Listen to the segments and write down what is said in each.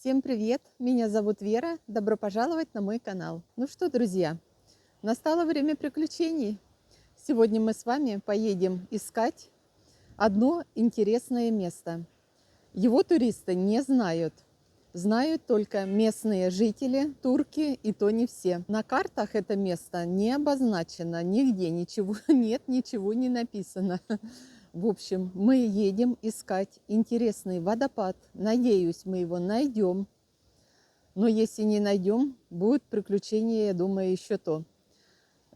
Всем привет! Меня зовут Вера. Добро пожаловать на мой канал. Ну что, друзья, настало время приключений. Сегодня мы с вами поедем искать одно интересное место. Его туристы не знают. Знают только местные жители, турки, и то не все. На картах это место не обозначено, нигде ничего нет, ничего не написано. В общем, мы едем искать интересный водопад. Надеюсь, мы его найдем. Но если не найдем, будет приключение, я думаю, еще то.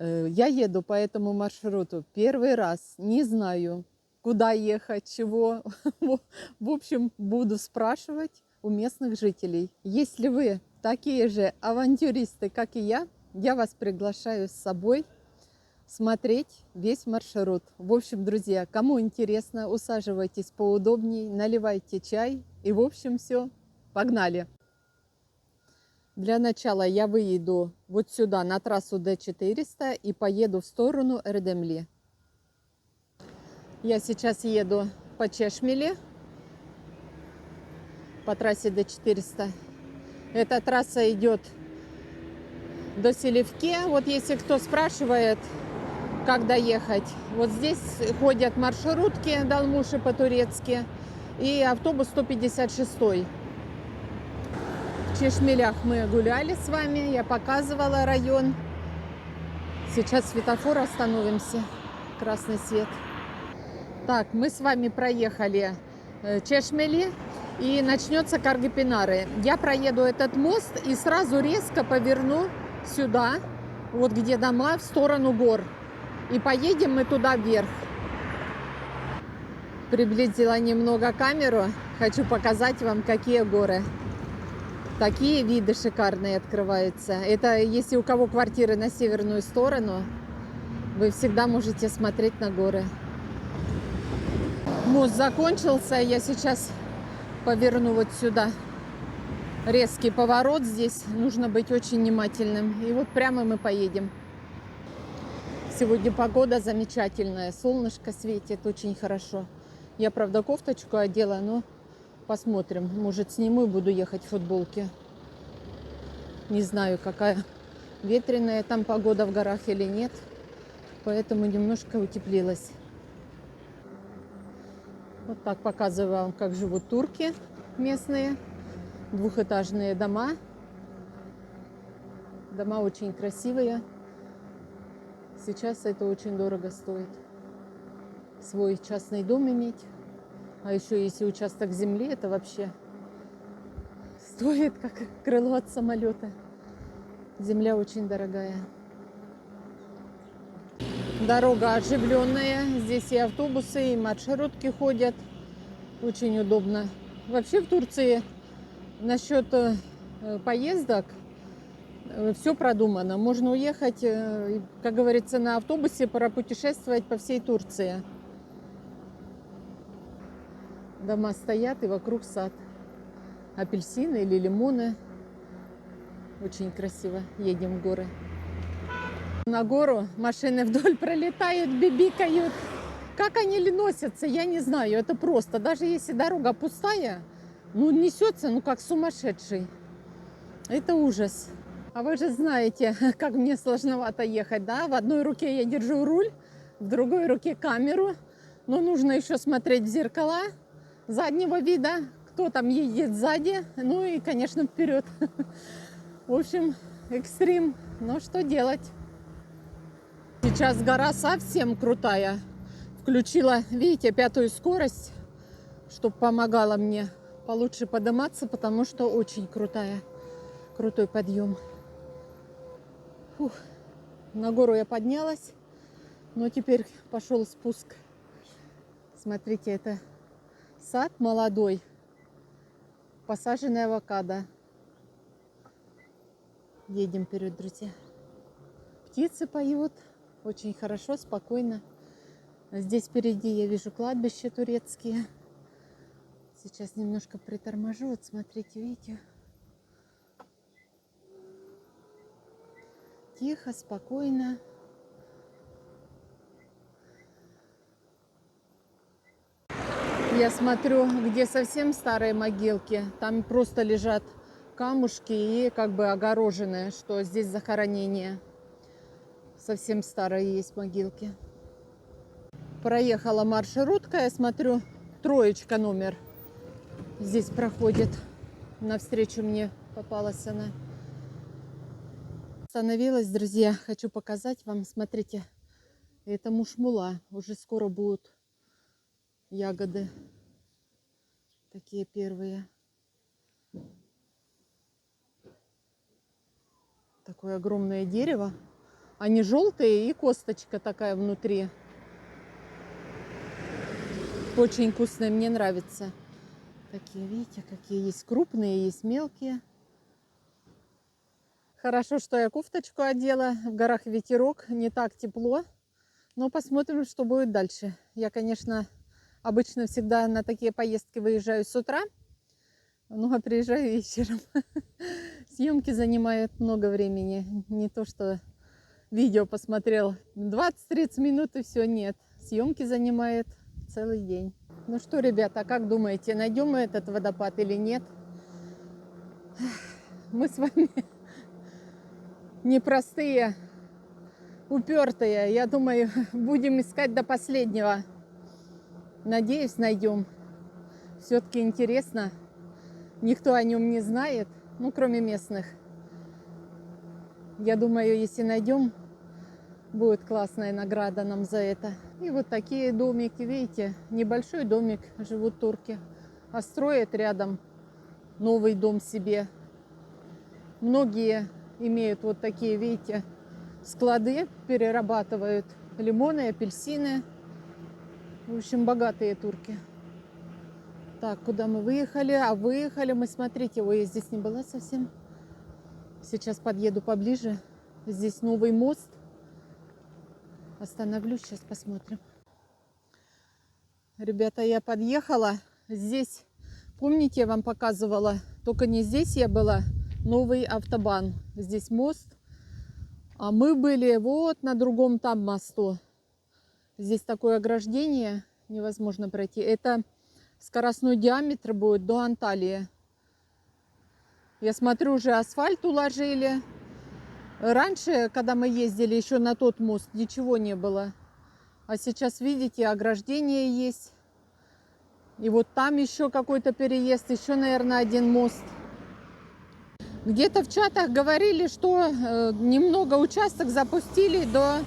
Я еду по этому маршруту первый раз, не знаю, куда ехать, чего. В общем, буду спрашивать у местных жителей. Если вы такие же авантюристы, как и я вас приглашаю с собой смотреть весь маршрут. В общем, друзья, кому интересно, усаживайтесь поудобнее, наливайте чай. И, в общем, все, погнали! Для начала я выеду вот сюда, на трассу Д400, и поеду в сторону Эрдемли. Я сейчас еду по Чешмеле, по трассе Д400. Эта трасса идет до Селевки. Вот если кто спрашивает, как доехать, вот здесь ходят маршрутки Далмуши по-турецки и автобус 156. В Чешмелях мы гуляли с вами, я показывала район. Сейчас светофор, остановимся, красный свет. Так, мы с вами проехали Чешмели и начнется Каргипинары. Я проеду этот мост и сразу резко поверну сюда, вот где дома, в сторону гор. И поедем мы туда вверх. Приблизила немного камеру, хочу показать вам, какие горы. Такие виды шикарные открываются. Это если у кого квартиры на северную сторону, вы всегда можете смотреть на горы. Мост закончился, я сейчас поверну вот сюда. Резкий поворот, здесь нужно быть очень внимательным. И вот прямо мы поедем. Сегодня погода замечательная, солнышко светит очень хорошо. Я, правда, кофточку одела, но посмотрим. Может, сниму и буду ехать в футболке. Не знаю, какая ветреная там погода в горах или нет. Поэтому немножко утеплилась. Вот так показываю вам, как живут турки местные. Двухэтажные дома. Дома очень красивые. Сейчас это очень дорого стоит. Свой частный дом иметь. А еще если участок земли, это вообще стоит как крыло от самолета. Земля очень дорогая. Дорога оживленная. Здесь и автобусы, и маршрутки ходят. Очень удобно. Вообще в Турции насчет поездок все продумано. Можно уехать, как говорится, на автобусе, пропутешествовать по всей Турции. Дома стоят и вокруг сад. Апельсины или лимоны. Очень красиво. Едем в горы. На гору машины вдоль пролетают, бибикают. Как они носятся, я не знаю. Это просто. Даже если дорога пустая, ну несется, ну как сумасшедший. Это ужас. А вы же знаете, как мне сложновато ехать, да? В одной руке я держу руль, в другой руке камеру. Но нужно еще смотреть в зеркала заднего вида, кто там едет сзади, ну и, конечно, вперед. В общем, экстрим. Но что делать? Сейчас гора совсем крутая. Включила, видите, 5-ю скорость, чтобы помогала мне получше подниматься, потому что очень крутая. Крутой подъем. Фух. На гору я поднялась, но теперь пошел спуск. Смотрите, это сад молодой, посаженный авокадо. Едем вперед, друзья. Птицы поют, очень хорошо, спокойно. Здесь впереди я вижу кладбища турецкие. Сейчас немножко приторможу. Вот смотрите, видите? Тихо, спокойно. Я смотрю, где совсем старые могилки, там просто лежат камушки и как бы огороженные, что здесь захоронение. Совсем старые есть могилки. Проехала маршрутка, я смотрю, троечка номер здесь проходит. Навстречу мне попалась она. Остановилась, друзья, хочу показать вам. Смотрите, это мушмула. Уже скоро будут ягоды. Такие первые. Такое огромное дерево. Они желтые и косточка такая внутри. Очень вкусные, мне нравится. Такие, видите, какие есть крупные, есть мелкие. Хорошо, что я кофточку одела. В горах ветерок, не так тепло. Но посмотрим, что будет дальше. Я, конечно, обычно всегда на такие поездки выезжаю с утра. Ну, а приезжаю вечером. Съемки занимают много времени. Не то, что видео посмотрел 20-30 минут и все, нет. Съемки занимают целый день. Ну что, ребята, как думаете, найдем мы этот водопад или нет? Мы с вами непростые, упертые. Я думаю, будем искать до последнего. Надеюсь, найдем. Все-таки интересно. Никто о нем не знает, ну, кроме местных. Я думаю, если найдем, будет классная награда нам за это. И вот такие домики, видите, небольшой домик, живут турки, а строят рядом новый дом себе. Многие имеют вот такие, видите, склады, перерабатывают лимоны, апельсины. В общем, богатые турки. Так, куда мы выехали? А выехали мы, смотрите, ой, я здесь не была совсем. Сейчас подъеду поближе. Здесь новый мост. Остановлюсь, сейчас посмотрим. Ребята, я подъехала. Здесь, помните, я вам показывала, только не здесь я была, новый автобан. Здесь мост. А мы были вот на другом там мосту. Здесь такое ограждение, невозможно пройти. Это скоростной диаметр будет до Анталии. Я смотрю, уже асфальт уложили. Раньше, когда мы ездили еще на тот мост, ничего не было. А сейчас, видите, ограждение есть. И вот там еще какой-то переезд, еще, наверное, один мост. Где-то в чатах говорили, что немного участок запустили до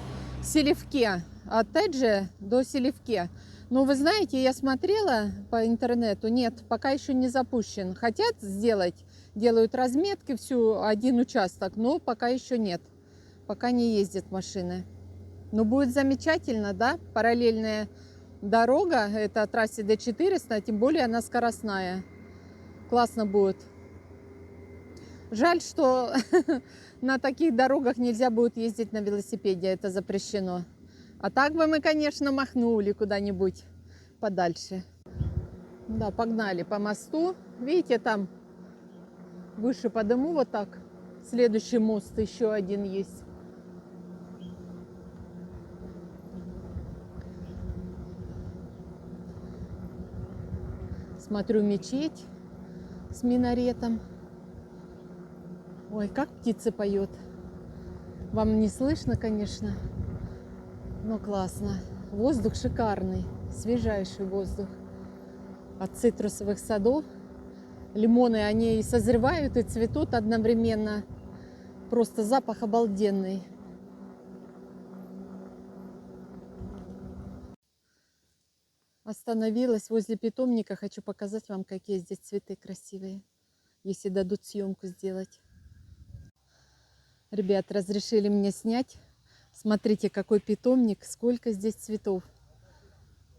Селевке. От Теджи до Селевке. Но вы знаете, я смотрела по интернету, нет, пока еще не запущен. Хотят сделать, делают разметки, всю один участок, но пока еще нет. Пока не ездят машины. Но будет замечательно, да? Параллельная дорога, это трассе Д400, тем более она скоростная. Классно будет. Жаль, что на таких дорогах нельзя будет ездить на велосипеде, это запрещено. А так бы мы, конечно, махнули куда-нибудь подальше. Да, погнали по мосту. Видите, там выше по дому вот так. Следующий мост еще один есть. Смотрю, мечеть с минаретом. Ой, как птица поет. Вам не слышно, конечно, но классно. Воздух шикарный, свежайший воздух. От цитрусовых садов. Лимоны, они и созревают, и цветут одновременно. Просто запах обалденный. Остановилась возле питомника. Хочу показать вам, какие здесь цветы красивые. Если дадут съемку сделать. Ребят, разрешили мне снять. Смотрите, какой питомник, сколько здесь цветов.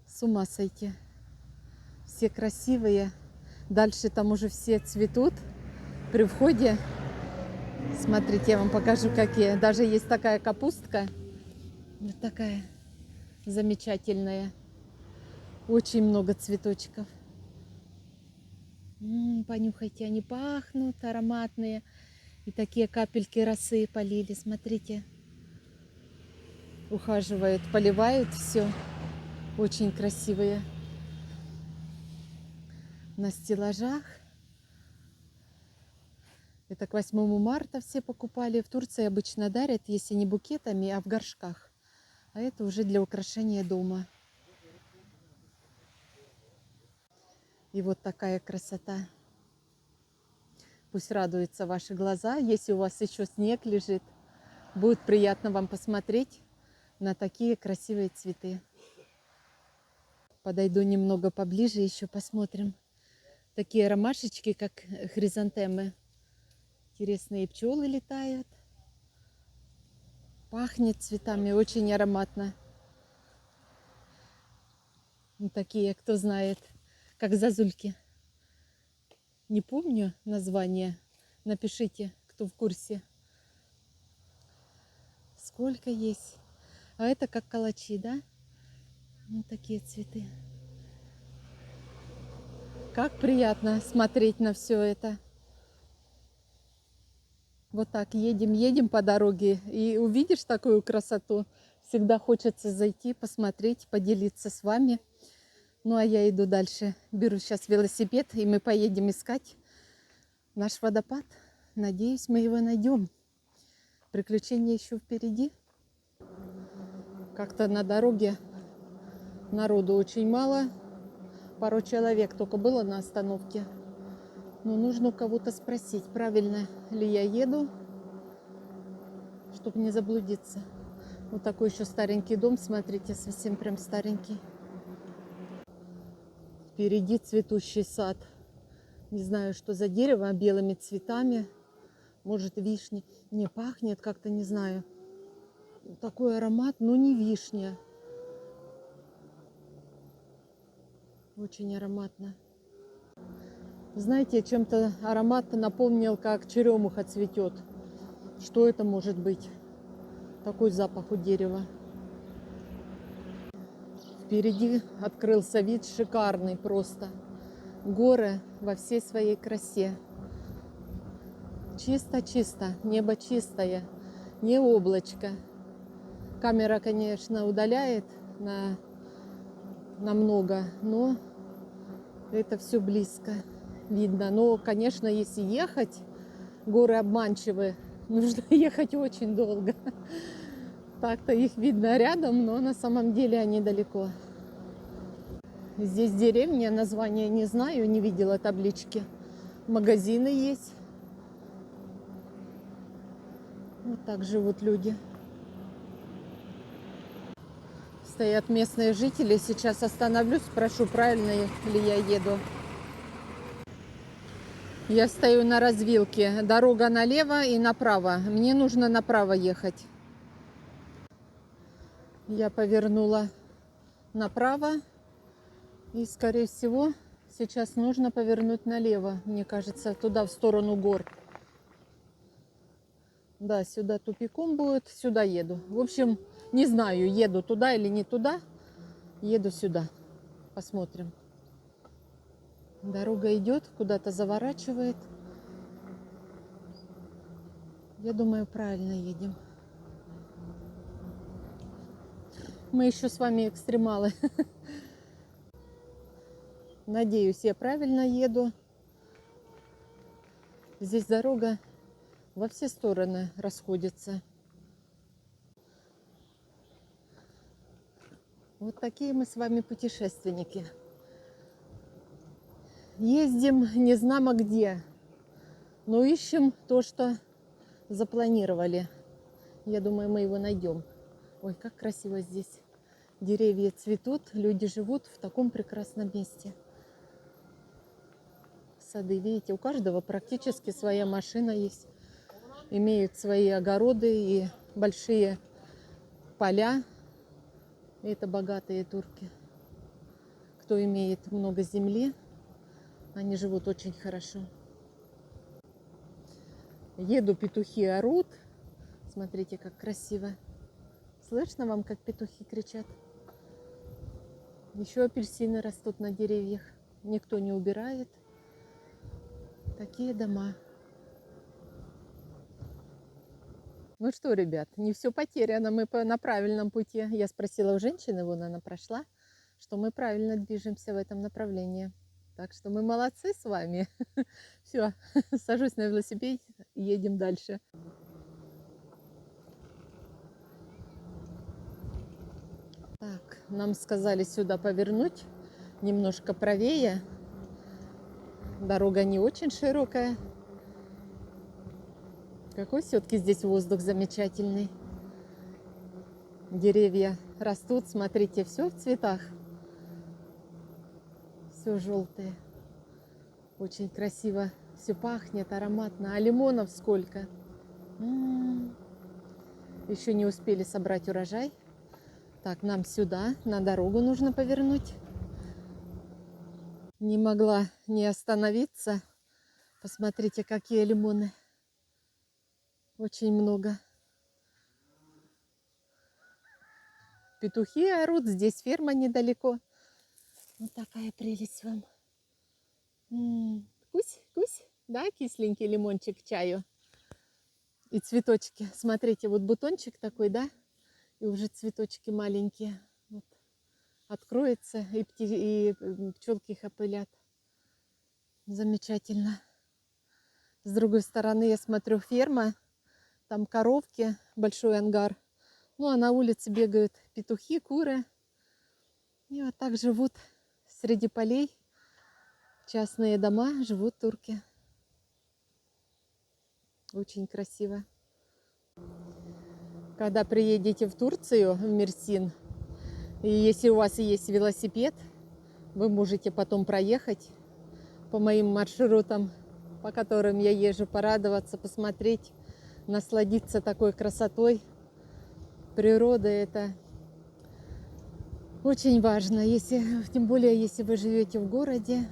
С ума сойти. Все красивые. Дальше там уже все цветут. При входе, смотрите, я вам покажу, какие. Даже есть такая капустка. Вот такая замечательная. Очень много цветочков. Понюхайте, они пахнут, ароматные. И такие капельки росы полили, смотрите. Ухаживают, поливают все. Очень красивые. на стеллажах. Это к 8 марта все покупали. В Турции обычно дарят, если не букетами, а в горшках. А это уже для украшения дома. И вот такая красота. Пусть радуются ваши глаза. Если у вас еще снег лежит, будет приятно вам посмотреть на такие красивые цветы. Подойду немного поближе, еще посмотрим. Такие ромашечки, как хризантемы. Интересные пчелы летают. Пахнет цветами, очень ароматно. Такие, кто знает, как зазульки. Не помню название. Напишите, кто в курсе. Сколько есть. А это как калачи, да? Вот такие цветы. Как приятно смотреть на все это. Вот так едем по дороге и увидишь такую красоту. Всегда хочется зайти, посмотреть, поделиться с вами. Ну а я иду дальше. Беру сейчас велосипед, и мы поедем искать наш водопад. Надеюсь, мы его найдем. Приключения еще впереди. Как-то на дороге народу очень мало. Пару человек только было на остановке. Но нужно у кого-то спросить, правильно ли я еду, чтобы не заблудиться. Вот такой еще старенький дом, смотрите, совсем прям старенький. Впереди цветущий сад. Не знаю, что за дерево, белыми цветами. Может, вишни. Не, пахнет как-то, не знаю. Такой аромат, но не вишня. Очень ароматно. Знаете, чем-то аромат напомнил, как черемуха цветет. Что это может быть? Такой запах у дерева. Впереди открылся вид шикарный просто. Горы во всей своей красе. Чисто-чисто, небо чистое, не облачко. Камера, конечно, удаляет намного, но это все близко видно. Но, конечно, если ехать, горы обманчивы, нужно ехать очень долго. Так-то их видно рядом, но на самом деле они далеко. Здесь деревня, название не знаю, не видела таблички. Магазины есть. Вот так живут люди. Стоят местные жители. Сейчас остановлюсь, спрошу, правильно ли я еду. Я стою на развилке. Дорога налево и направо. Мне нужно направо ехать. Я повернула направо. И, скорее всего, сейчас нужно повернуть налево. Мне кажется, туда, в сторону гор. Да, сюда тупиком будет. Сюда еду. В общем, не знаю, еду туда или не туда. Еду сюда. Посмотрим. Дорога идет, куда-то заворачивает. Я думаю, правильно едем. Мы еще с вами экстремалы. Надеюсь, я правильно еду. Здесь дорога во все стороны расходится. Вот такие мы с вами путешественники. Ездим не знамо где, но ищем то, что запланировали. Я думаю, мы его найдем. Ой, как красиво здесь. Деревья цветут, люди живут в таком прекрасном месте. Сады, видите, у каждого практически своя машина есть. Имеют свои огороды и большие поля. Это богатые турки. Кто имеет много земли, они живут очень хорошо. Еду, петухи орут. Смотрите, как красиво. Слышно вам, как петухи кричат? Еще апельсины растут на деревьях. Никто не убирает. Такие дома. Ну что, ребят, не все потеряно. Мы на правильном пути. Я спросила у женщины, вон она прошла, что мы правильно движемся в этом направлении. Так что мы молодцы с вами. Все, сажусь на велосипед и едем дальше. Так, нам сказали сюда повернуть, немножко правее. Дорога не очень широкая. Какой все-таки здесь воздух замечательный. Деревья растут, смотрите, все в цветах. Все желтое. Очень красиво. Все пахнет, ароматно. А лимонов сколько. Еще не успели собрать урожай. Так, нам сюда, на дорогу нужно повернуть. Не могла не остановиться. Посмотрите, какие лимоны. Очень много. Петухи орут, здесь ферма недалеко. Вот такая прелесть вам. Кусь, кусь, да, кисленький лимончик к чаю. И цветочки. Смотрите, вот бутончик такой, да, и уже цветочки маленькие. Вот. Откроется, и пчелки их опылят. Замечательно. С другой стороны, я смотрю, ферма. Там коровки, большой ангар. Ну, а на улице бегают петухи, куры. И вот так живут среди полей. Частные дома, живут турки. Очень красиво. Когда приедете в Турцию, в Мерсин, и если у вас есть велосипед, вы можете потом проехать по моим маршрутам, по которым я езжу, порадоваться, посмотреть, насладиться такой красотой. Природа — это очень важно, тем более, если вы живете в городе,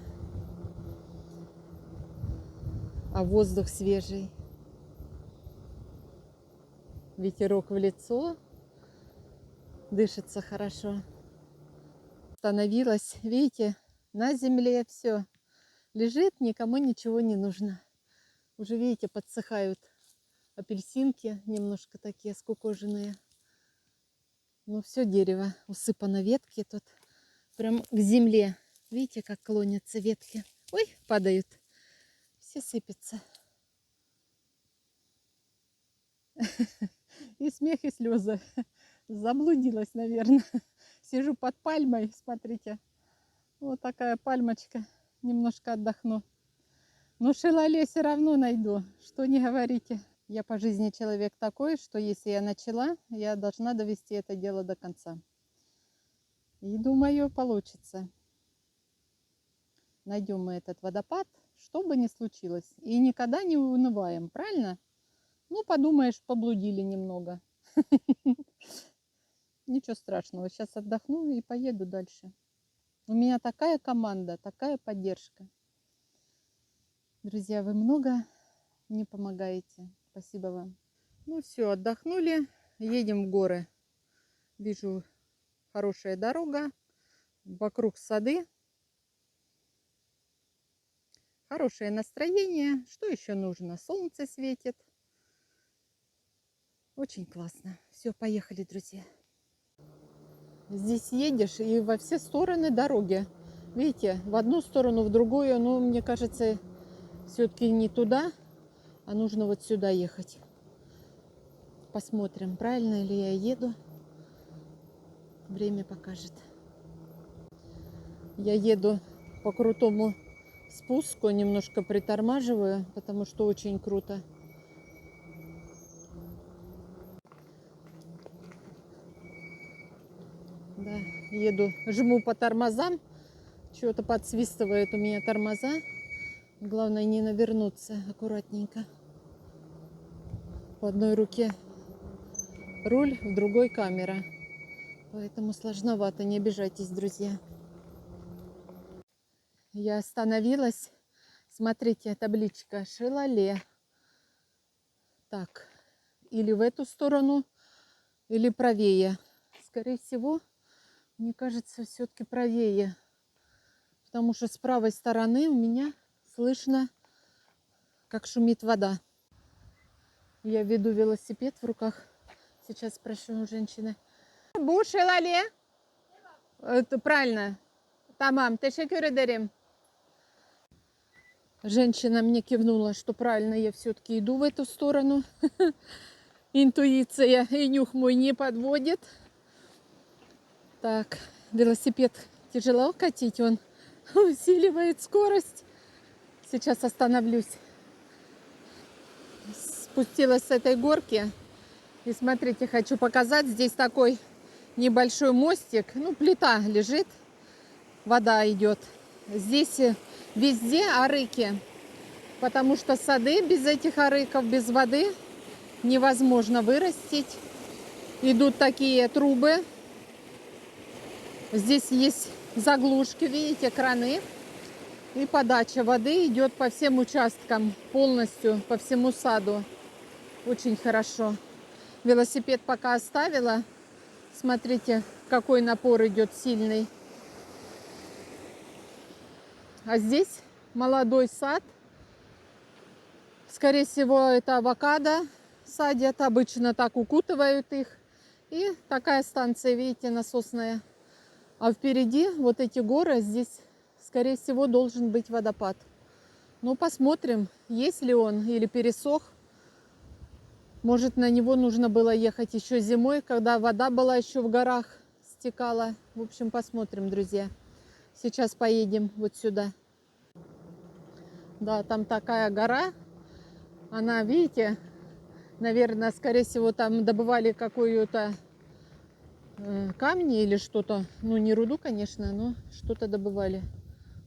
а воздух свежий. Ветерок в лицо, дышится хорошо. Становилась, видите, на земле все лежит, никому ничего не нужно. Уже, видите, подсыхают апельсинки, немножко такие скукоженные. Ну, все дерево усыпано, ветки тут прям к земле. Видите, как клонятся ветки. Ой, падают. Все сыпятся. И смех, и слезы. Заблудилась, наверное. Сижу под пальмой, смотрите. Вот такая пальмочка. Немножко отдохну. Но шалале все равно найду. Что не говорите. Я по жизни человек такой, что если я начала, я должна довести это дело до конца. И думаю, получится. Найдем мы этот водопад, что бы ни случилось. И никогда не унываем, правильно? Ну, подумаешь, поблудили немного. Ничего страшного. Сейчас отдохну и поеду дальше. У меня такая команда, такая поддержка. Друзья, вы много мне помогаете. Спасибо вам. Ну все, отдохнули. Едем в горы. Вижу, хорошая дорога. Вокруг сады. Хорошее настроение. Что еще нужно? Солнце светит. Очень классно. Все, поехали, друзья. Здесь едешь и во все стороны дороги. Видите, в одну сторону, в другую. Но мне кажется, все-таки не туда, а нужно вот сюда ехать. Посмотрим, правильно ли я еду. Время покажет. Я еду по крутому спуску, немножко притормаживаю, потому что очень круто. Да, еду, жму по тормозам. Что-то подсвистывает у меня тормоза. Главное не навернуться, аккуратненько. В одной руке руль, в другой камера. Поэтому сложновато, не обижайтесь, друзья. Я остановилась. Смотрите, табличка «Шалале». Так, или в эту сторону, или правее. Скорее всего, мне кажется, все-таки правее. Потому что с правой стороны у меня слышно, как шумит вода. Я веду велосипед в руках. Сейчас спрошу у женщины. Bu şelale. Это правильно. Tamam, teşekkür ederim. Женщина мне кивнула, что правильно я все-таки иду в эту сторону. Интуиция и нюх мой не подводит. Так, велосипед тяжело катить, он усиливает скорость. Сейчас остановлюсь. Спустилась с этой горки. И смотрите, хочу показать. Здесь такой небольшой мостик. Ну, плита лежит. Вода идет. Здесь везде арыки. Потому что сады без этих арыков, без воды невозможно вырастить. Идут такие трубы. Здесь есть заглушки, видите, краны. И подача воды идет по всем участкам, полностью по всему саду. Очень хорошо. Велосипед пока оставила. Смотрите, какой напор идет сильный. А здесь молодой сад. Скорее всего, это авокадо садят. Обычно так укутывают их. И такая станция, видите, насосная. А впереди вот эти горы. Здесь, скорее всего, должен быть водопад. Ну, посмотрим, есть ли он или пересох. Может, на него нужно было ехать еще зимой, когда вода была еще в горах, стекала. В общем, посмотрим, друзья. Сейчас поедем вот сюда. Да, там такая гора. Она, видите, наверное, скорее всего, там добывали какую-то камни или что-то. Ну, не руду, конечно, но что-то добывали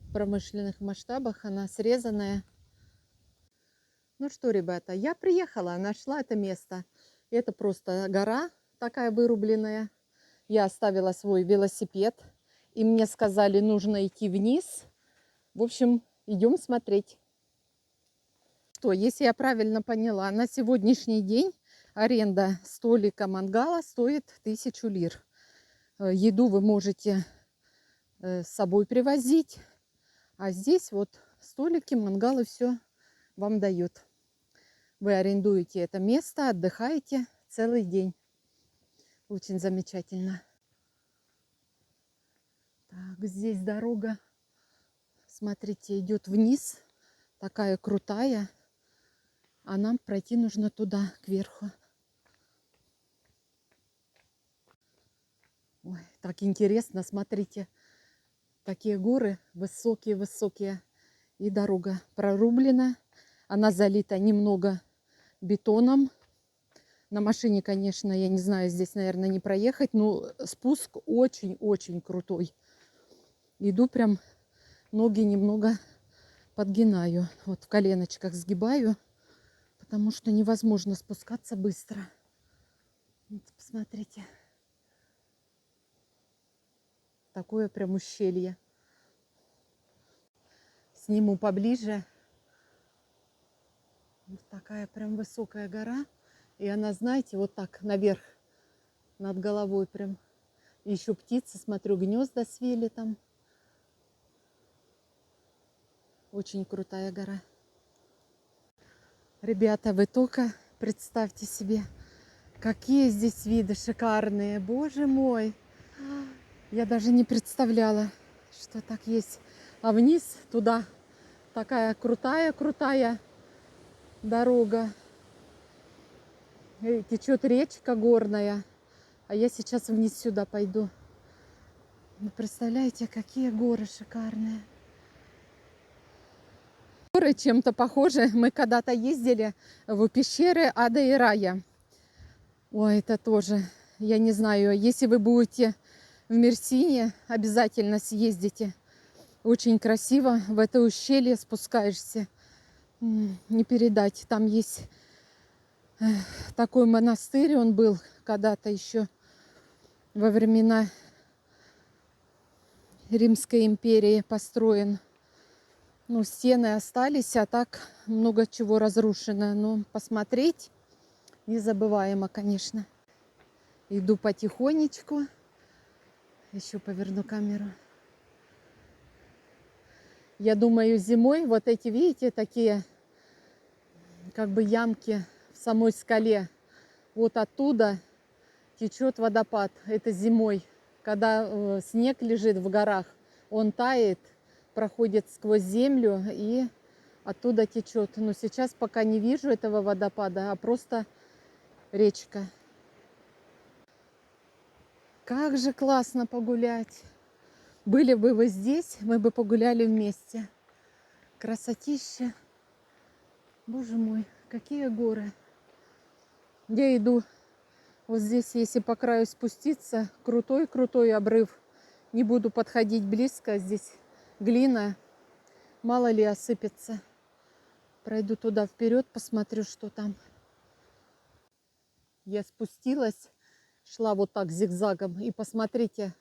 в промышленных масштабах. Она срезанная. Ну что, ребята, я приехала, нашла это место. Это просто гора такая вырубленная. Я оставила свой велосипед. И мне сказали, нужно идти вниз. В общем, идем смотреть. Что, если я правильно поняла, на сегодняшний день аренда столика мангала стоит 1000 лир. Еду вы можете с собой привозить. А здесь вот столики, мангалы, все вам дают. Вы арендуете это место, отдыхаете целый день. Очень замечательно. Так, здесь дорога, смотрите, идет вниз. Такая крутая. А нам пройти нужно туда, кверху. Ой, так интересно, смотрите. Такие горы высокие-высокие. И дорога прорублена. Она залита немного бетоном. На машине, конечно, я не знаю, здесь, наверное, не проехать, но спуск очень-очень крутой. Иду прям, ноги немного подгинаю. Вот в коленочках сгибаю, потому что невозможно спускаться быстро. Вот, посмотрите. Такое прям ущелье. Сниму поближе. Вот такая прям высокая гора. И она, знаете, вот так наверх, над головой прям. И еще птицы, смотрю, гнезда свили там. Очень крутая гора. Ребята, вы только представьте себе, какие здесь виды шикарные. Боже мой! Я даже не представляла, что так есть. А вниз туда такая крутая дорога. И течет речка горная. А я сейчас вниз сюда пойду. Вы представляете, какие горы шикарные. Горы чем-то похожи. Мы когда-то ездили в пещеры Ада и Рая. Ой, это тоже, я не знаю, если вы будете в Мерсине, обязательно съездите. Очень красиво. В это ущелье спускаешься. Не передать. Там есть такой монастырь. Он был когда-то еще во времена Римской империи построен. Ну, стены остались, а так много чего разрушено. Но посмотреть незабываемо, конечно. Иду потихонечку. Еще поверну камеру. Я думаю, зимой вот эти, видите, такие как бы ямки в самой скале. Вот оттуда течет водопад. Это зимой, когда снег лежит в горах, он тает, проходит сквозь землю и оттуда течет. Но сейчас пока не вижу этого водопада, а просто речка. Как же классно погулять. Были бы вы здесь, мы бы погуляли вместе. Красотища. Боже мой, какие горы. Я иду вот здесь, если по краю спуститься, крутой обрыв. Не буду подходить близко, здесь глина, мало ли осыпется. Пройду туда вперед, посмотрю, что там. Я спустилась, шла вот так зигзагом, и посмотрите,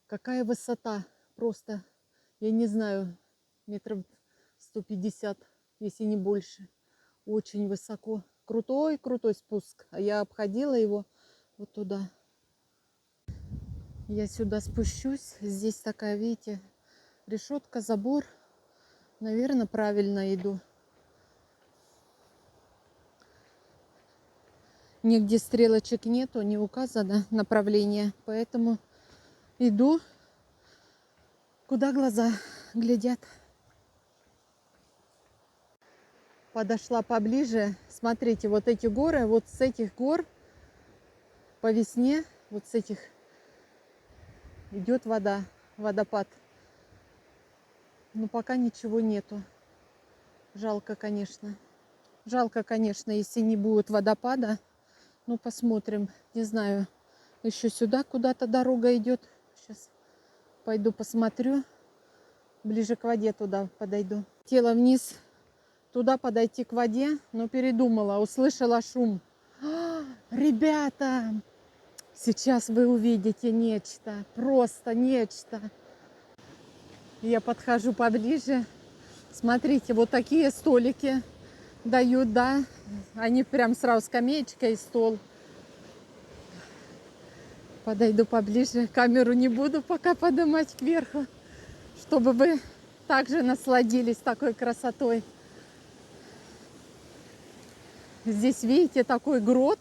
какая высота. Просто, я не знаю, метров 150, если не больше. Очень высоко. Крутой спуск. А я обходила его вот туда. Я сюда спущусь. Здесь такая, видите, решетка, забор. Наверное, правильно иду. Нигде стрелочек нету, не указано направление. Поэтому иду, куда глаза глядят. Подошла поближе. Смотрите, вот эти горы, вот с этих гор по весне, вот с этих идет вода, водопад. Но пока ничего нету. Жалко, конечно. Жалко, конечно, если не будет водопада. Ну, посмотрим. Не знаю, еще сюда куда-то дорога идет. Сейчас пойду посмотрю. Ближе к воде туда подойду. Тело вниз, туда подойти к воде, но передумала. Услышала шум. Ребята, сейчас вы увидите нечто. Просто нечто. Я подхожу поближе. Смотрите, вот такие столики дают, да. Они прям сразу скамеечка и стол. Подойду поближе. Камеру не буду пока поднимать кверху, чтобы вы также насладились такой красотой. Здесь, видите, такой грот.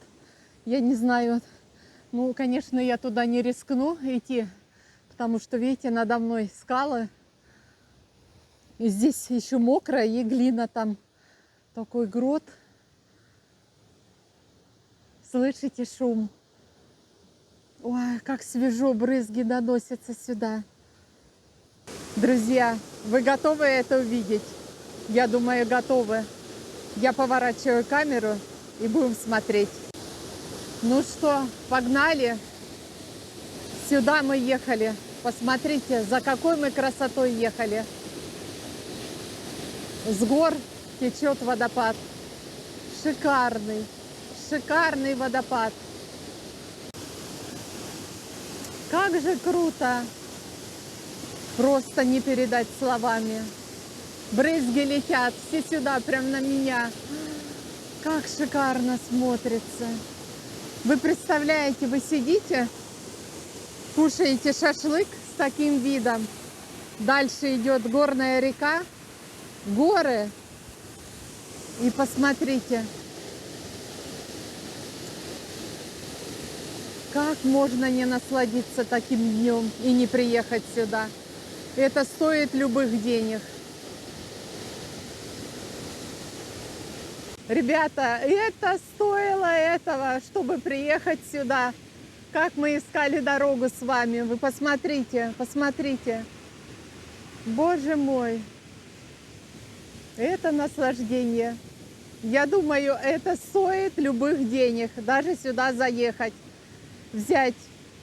Я не знаю, ну, конечно, я туда не рискну идти, потому что, видите, надо мной скалы. И здесь еще мокрая и глина там. Такой грот. Слышите шум? Ой, как свежо, брызги доносятся сюда. Друзья, вы готовы это увидеть? Я думаю, готовы. Я поворачиваю камеру и будем смотреть. Ну что, погнали. Сюда мы ехали. Посмотрите, за какой мы красотой ехали. С гор течет водопад. Шикарный, шикарный водопад. Как же круто. Просто не передать словами. Брызги летят все сюда, прям на меня. Как шикарно смотрится. Вы представляете, вы сидите, кушаете шашлык с таким видом. Дальше идет горная река, горы. И посмотрите, как можно не насладиться таким днем и не приехать сюда. Это стоит любых денег. Ребята, это стоило этого, чтобы приехать сюда. Как мы искали дорогу с вами. Вы посмотрите, посмотрите. Боже мой. Это наслаждение. Я думаю, это стоит любых денег. Даже сюда заехать. Взять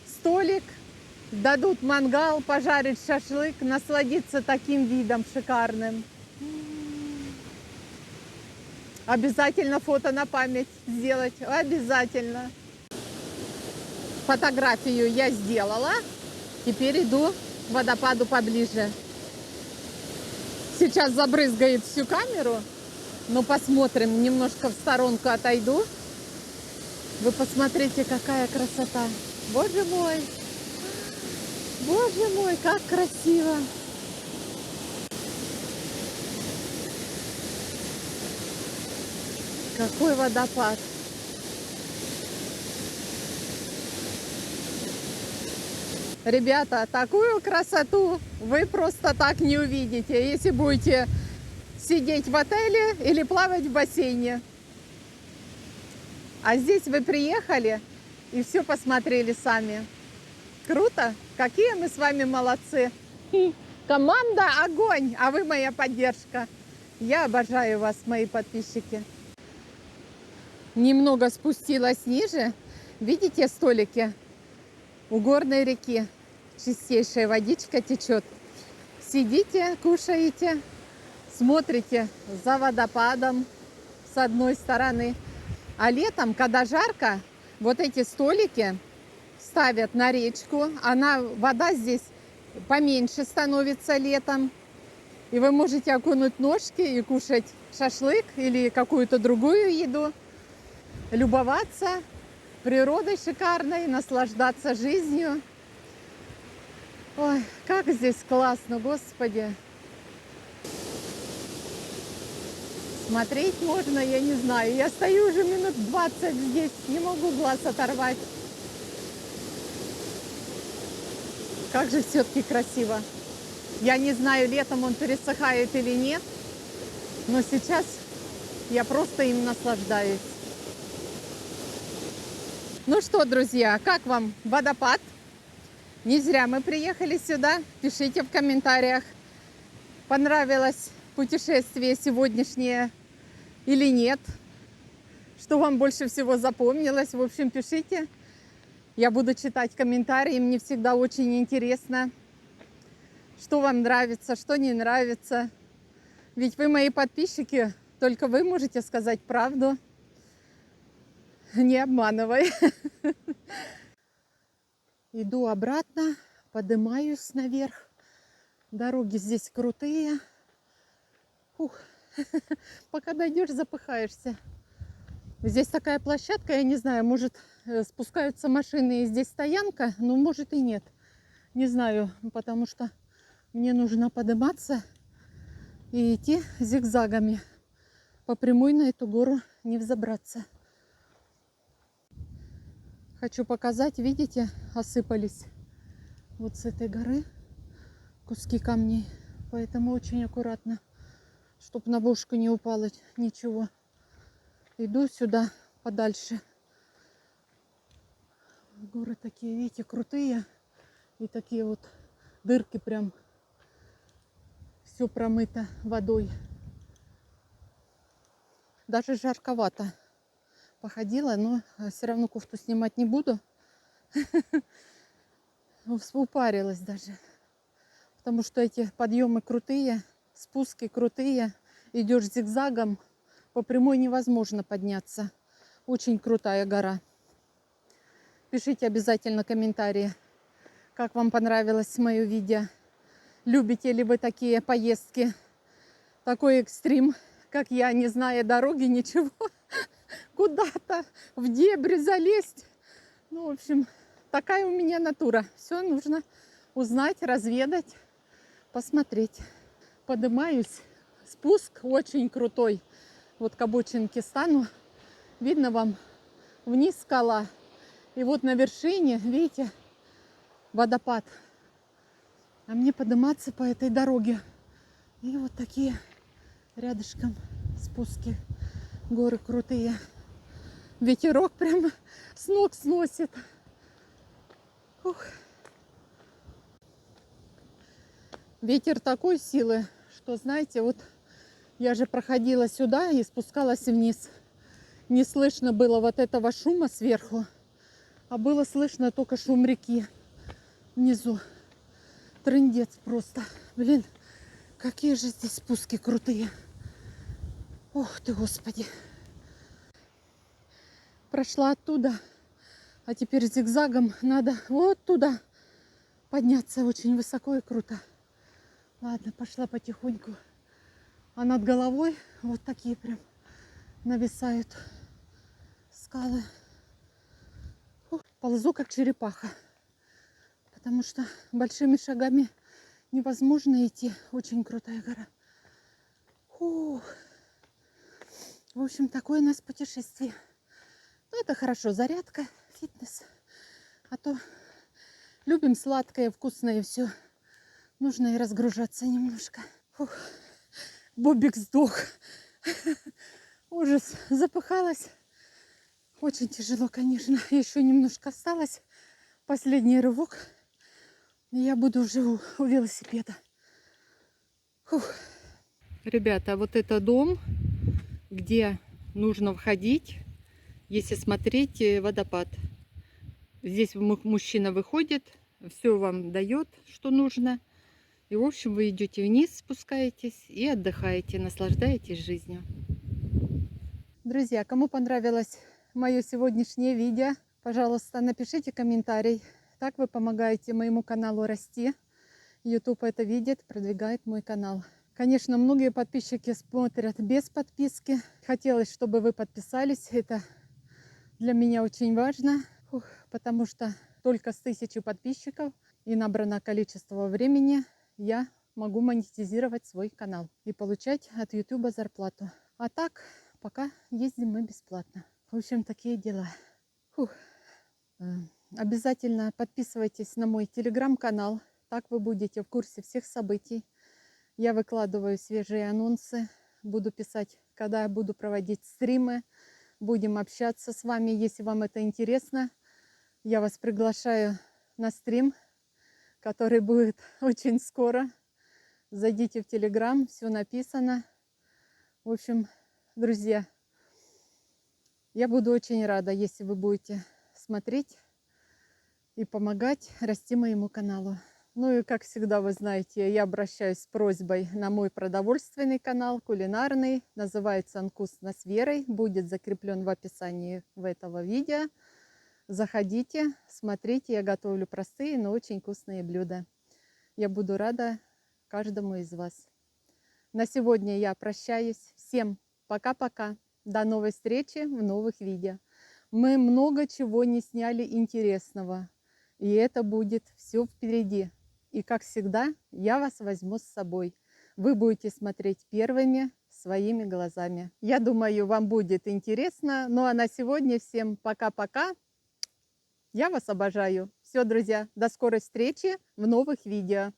столик, дадут мангал, пожарить шашлык, насладиться таким видом шикарным. Обязательно фото на память сделать. Обязательно. Фотографию я сделала. Теперь иду к водопаду поближе. Сейчас забрызгает всю камеру. Но посмотрим. Немножко в сторонку отойду. Вы посмотрите, какая красота. Боже мой. Боже мой, как красиво. Какой водопад. Ребята, такую красоту вы просто так не увидите. Если будете сидеть в отеле или плавать в бассейне. А здесь вы приехали и все посмотрели сами. Круто! Какие мы с вами молодцы! Команда огонь, а вы моя поддержка. Я обожаю вас, мои подписчики. Немного спустилась ниже. Видите столики у горной реки? Чистейшая водичка течет. Сидите, кушаете, смотрите за водопадом с одной стороны. А летом, когда жарко, вот эти столики ставят на речку. Вода здесь поменьше становится летом. И вы можете окунуть ножки и кушать шашлык или какую-то другую еду. Любоваться природой шикарной, наслаждаться жизнью. Ой, как здесь классно, Господи. Смотреть можно, я не знаю. Я стою уже минут 20 здесь, не могу глаз оторвать. Как же все-таки красиво. Я не знаю, летом он пересыхает или нет, но сейчас я просто им наслаждаюсь. Ну что, друзья, как вам водопад? Не зря мы приехали сюда. Пишите в комментариях, понравилось путешествие сегодняшнее или нет. Что вам больше всего запомнилось? В общем, пишите. Я буду читать комментарии. Мне всегда очень интересно, что вам нравится, что не нравится. Ведь вы мои подписчики, только вы можете сказать правду. Не обманывай. Иду обратно, поднимаюсь наверх. Дороги здесь крутые. Фух. Пока дойдешь, запыхаешься. Здесь такая площадка, я не знаю, может спускаются машины и здесь стоянка, но может и нет. Не знаю, потому что мне нужно подниматься и идти зигзагами. По прямой на эту гору не взобраться. Хочу показать, видите, осыпались вот с этой горы куски камней. Поэтому очень аккуратно, чтобы на бошку не упало ничего. Иду сюда подальше. Горы такие, видите, крутые. И такие вот дырки прям. Все промыто водой. Даже жарковато. Походила, но все равно кофту снимать не буду. Упарилась даже. Потому что эти подъемы крутые, спуски крутые. Идешь зигзагом, по прямой невозможно подняться. Очень крутая гора. Пишите обязательно комментарии, как вам понравилось мое видео. Любите ли вы такие поездки? Такой экстрим, как я, не зная дороги, ничего. Куда-то в дебри залезть. Ну, в общем, такая у меня натура. Все нужно узнать, разведать, посмотреть. Поднимаюсь. Спуск очень крутой. Вот к обочинке стану. Видно вам вниз скала. И вот на вершине, видите, водопад. А мне подниматься по этой дороге. И вот такие рядышком спуски. Горы крутые. Ветерок прям с ног сносит. Ух. Ветер такой силы, что, знаете, вот я же проходила сюда и спускалась вниз. Не слышно было вот этого шума сверху, а было слышно только шум реки внизу. Трындец просто. Блин, какие же здесь спуски крутые. Ох ты, Господи. Прошла оттуда, а теперь зигзагом надо вот туда подняться очень высоко и круто. Ладно, пошла потихоньку. А над головой вот такие прям нависают скалы. Ползу как черепаха, потому что большими шагами невозможно идти. Очень крутая гора. Фух. В общем, такое у нас путешествие. Ну, это хорошо, зарядка, фитнес. А то любим сладкое, вкусное все. Нужно и разгружаться немножко. Фух. Бобик сдох. Ужас. Запыхалась. Очень тяжело, конечно. Еще немножко осталось. Последний рывок. И я буду уже у велосипеда. Фух. Ребята, вот это дом, где нужно входить, если смотреть водопад. Здесь мужчина выходит, все вам дает, что нужно. И, в общем, вы идете вниз, спускаетесь и отдыхаете, наслаждаетесь жизнью. Друзья, кому понравилось мое сегодняшнее видео, пожалуйста, напишите комментарий. Так вы помогаете моему каналу расти. YouTube это видит, продвигает мой канал. Конечно, многие подписчики смотрят без подписки. Хотелось, чтобы вы подписались. Это для меня очень важно, потому что только с 1000 подписчиков и набрано количество времени я могу монетизировать свой канал и получать от YouTube зарплату. А так, пока ездим мы бесплатно. В общем, такие дела. Обязательно подписывайтесь на мой телеграм-канал. Так вы будете в курсе всех событий. Я выкладываю свежие анонсы. Буду писать, когда я буду проводить стримы. Будем общаться с вами, если вам это интересно. Я вас приглашаю на стрим, который будет очень скоро. Зайдите в Телеграм, все написано. В общем, друзья, я буду очень рада, если вы будете смотреть и помогать расти моему каналу. Ну и как всегда, вы знаете, я обращаюсь с просьбой на мой продовольственный канал, кулинарный. Называется он «Вкусно с Верой». Будет закреплен в описании этого видео. Заходите, смотрите, я готовлю простые, но очень вкусные блюда. Я буду рада каждому из вас. На сегодня я прощаюсь. Всем пока-пока. До новой встречи в новых видео. Мы много чего не сняли интересного. И это будет все впереди. И как всегда, я вас возьму с собой. Вы будете смотреть первыми своими глазами. Я думаю, вам будет интересно. Ну а на сегодня всем пока-пока. Я вас обожаю. Все, друзья, до скорой встречи в новых видео.